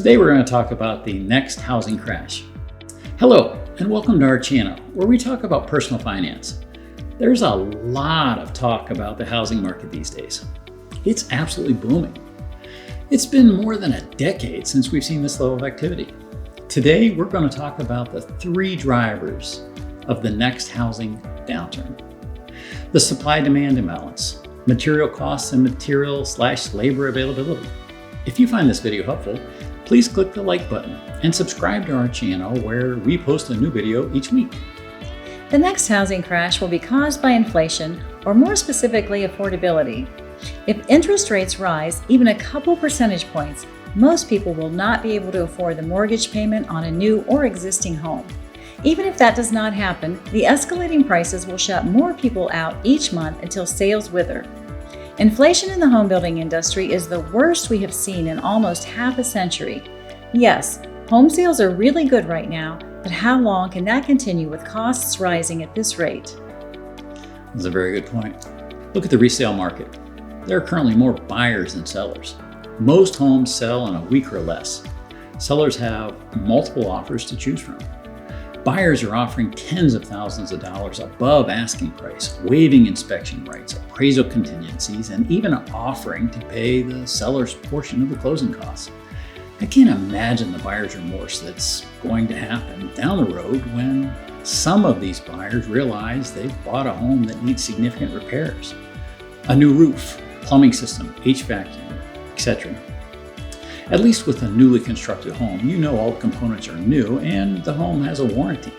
Today we're going to talk about the next housing crash. Hello, and welcome to our channel, where we talk about personal finance. There's a lot of talk about the housing market these days. It's absolutely booming. It's been more than a decade since we've seen this level of activity. Today we're going to talk about the three drivers of the next housing downturn. The supply-demand imbalance, material costs, and material/labor availability. If you find this video helpful, please click the like button and subscribe to our channel where we post a new video each week. The next housing crash will be caused by inflation, or more specifically, affordability. If interest rates rise even a couple percentage points, most people will not be able to afford the mortgage payment on a new or existing home. Even if that does not happen, the escalating prices will shut more people out each month until sales wither. Inflation in the home building industry is the worst we have seen in almost half a century. Yes, home sales are really good right now, but how long can that continue with costs rising at this rate? That's a very good point. Look at the resale market. There are currently more buyers than sellers. Most homes sell in a week or less. Sellers have multiple offers to choose from. Buyers are offering tens of thousands of dollars above asking price, waiving inspection rights, appraisal contingencies, and even offering to pay the seller's portion of the closing costs. I can't imagine the buyer's remorse that's going to happen down the road when some of these buyers realize they've bought a home that needs significant repairs. A new roof, plumbing system, HVAC unit, etc. At least with a newly constructed home, you know all the components are new and the home has a warranty.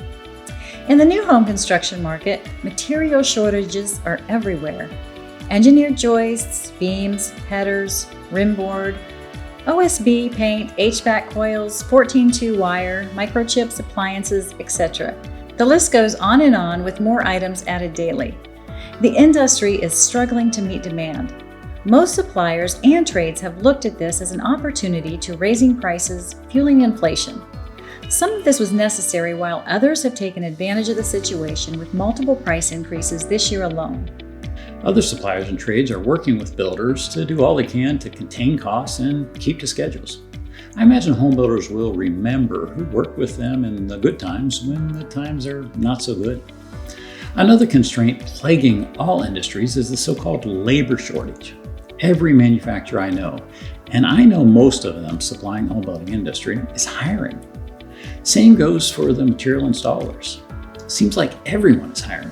In the new home construction market, material shortages are everywhere. Engineered joists, beams, headers, rim board, OSB, paint, HVAC coils, 14-2 wire, microchips, appliances, etc. The list goes on and on with more items added daily. The industry is struggling to meet demand. Most suppliers and trades have looked at this as an opportunity to raising prices, fueling inflation. Some of this was necessary, while others have taken advantage of the situation with multiple price increases this year alone. Other suppliers and trades are working with builders to do all they can to contain costs and keep to schedules. I imagine home builders will remember who worked with them in the good times when the times are not so good. Another constraint plaguing all industries is the so-called labor shortage. Every manufacturer I know, and I know most of them supplying the home building industry, is hiring. Same goes for the material installers. Seems like everyone is hiring.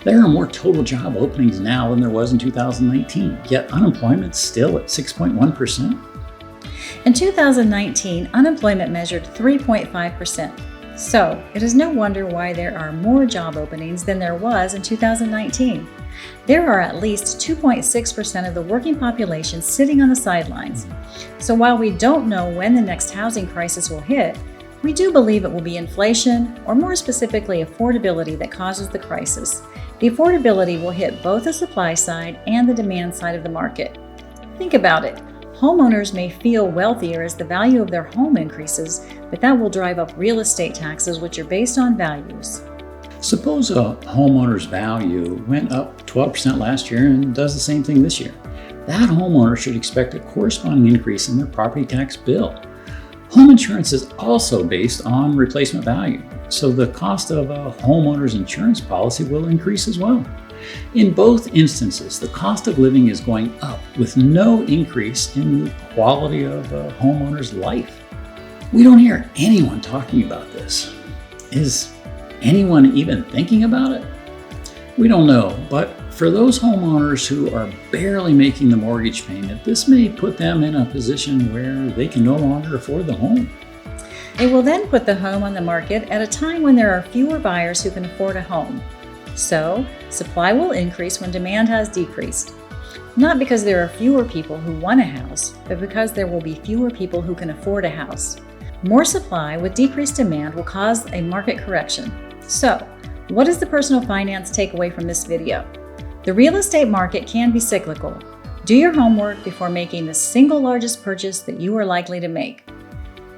There are more total job openings now than there was in 2019, yet unemployment's still at 6.1%. In 2019, unemployment measured 3.5%. So it is no wonder why there are more job openings than there was in 2019. There are at least 2.6% of the working population sitting on the sidelines. So while we don't know when the next housing crisis will hit, we do believe it will be inflation, or more specifically affordability, that causes the crisis. The affordability will hit both the supply side and the demand side of the market. Think about it. Homeowners may feel wealthier as the value of their home increases, but that will drive up real estate taxes, which are based on values. Suppose a homeowner's value went up 12% last year and does the same thing this year. That homeowner should expect a corresponding increase in their property tax bill. Home insurance is also based on replacement value, so the cost of a homeowner's insurance policy will increase as well. In both instances, the cost of living is going up with no increase in the quality of a homeowner's life. We don't hear anyone talking about this. Is anyone even thinking about it? We don't know, but for those homeowners who are barely making the mortgage payment, this may put them in a position where they can no longer afford the home. It will then put the home on the market at a time when there are fewer buyers who can afford a home. So, supply will increase when demand has decreased. Not because there are fewer people who want a house, but because there will be fewer people who can afford a house. More supply with decreased demand will cause a market correction. So, what is the personal finance takeaway from this video? The real estate market can be cyclical. Do your homework before making the single largest purchase that you are likely to make.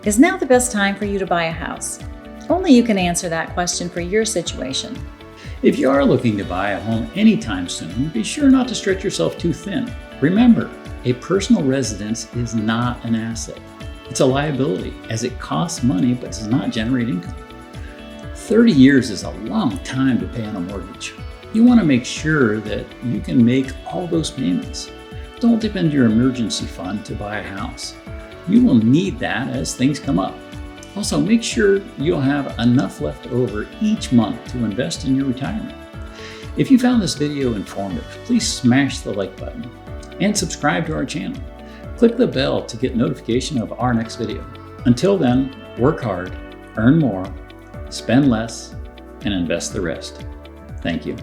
Is now the best time for you to buy a house? Only you can answer that question for your situation. If you are looking to buy a home anytime soon, be sure not to stretch yourself too thin. Remember, a personal residence is not an asset. It's a liability as it costs money but does not generate income. 30 years is a long time to pay on a mortgage. You want to make sure that you can make all those payments. Don't depend your emergency fund to buy a house. You will need that as things come up. Also, make sure you'll have enough left over each month to invest in your retirement. If you found this video informative, please smash the like button and subscribe to our channel. Click the bell to get notification of our next video. Until then, work hard, earn more, spend less, and invest the rest. Thank you.